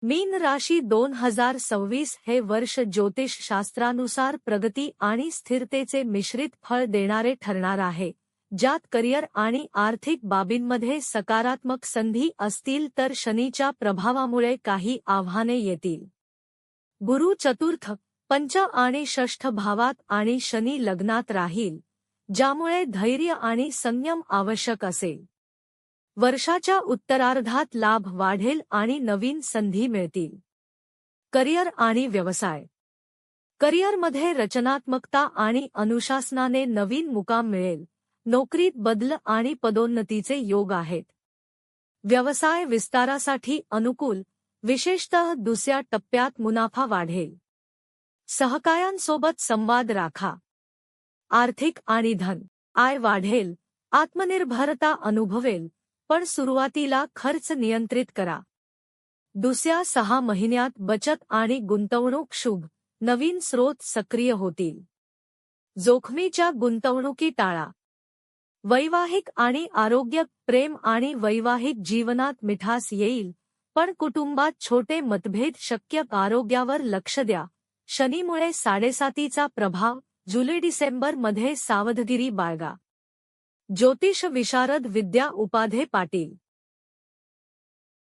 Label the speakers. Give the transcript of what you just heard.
Speaker 1: मीन राशी 2026 हे वर्ष ज्योतिष शास्त्रानुसार प्रगती आणि स्थिरतेचे मिश्रित फळ देणारे ठरणार आहे, ज्यात करिअर आणि आर्थिक बाबींमध्ये सकारात्मक संधी असतील तर शनीच्या प्रभावामुळे काही आव्हाने येतील. गुरु चतुर्थ, पंच आणि षष्ठ भावात आणि शनी लग्नात राहील, ज्यामुळे धैर्य आणि संयम आवश्यक असेल. वर्षाच्या उत्तरार्धात लाभ वाढेल आणि नवीन संधी मिळतील. करिअर आणि व्यवसाय. करिअरमध्ये रचनात्मकता आणि अनुशासनाने नवीन मुकाम मिळेल. नोकरीत बदल आणि पदोन्नतीचे योग आहेत. व्यवसाय विस्तारासाठी अनुकूल, विशेषतः दुसऱ्या टप्प्यात मुनाफा वाढेल. सहकाऱ्यांसोबत संवाद राखा. आर्थिक आणि धन आय वाढेल, आत्मनिर्भरता अनुभवेल, पण सुरुवातीला खर्च नियंत्रित करा. दुसऱ्या 6 महिन्यात बचत आणि गुंतवणूक शुभ, नवीन स्रोत सक्रिय होतील. जोखमीच्या गुंतवणुकी टाळा. वैवाहिक आणि आरोग्य. प्रेम आणि वैवाहिक जीवनात मिठास येईल, पण कुटुंबात छोटे मतभेद शक्य. आरोग्यावर लक्ष द्या. शनीमुळे 7.5चा प्रभाव. जुलै-डिसेंबर मध्ये सावधगिरी बाळगा. ज्योतिष विशारद विद्या उपाध्ये पाटील.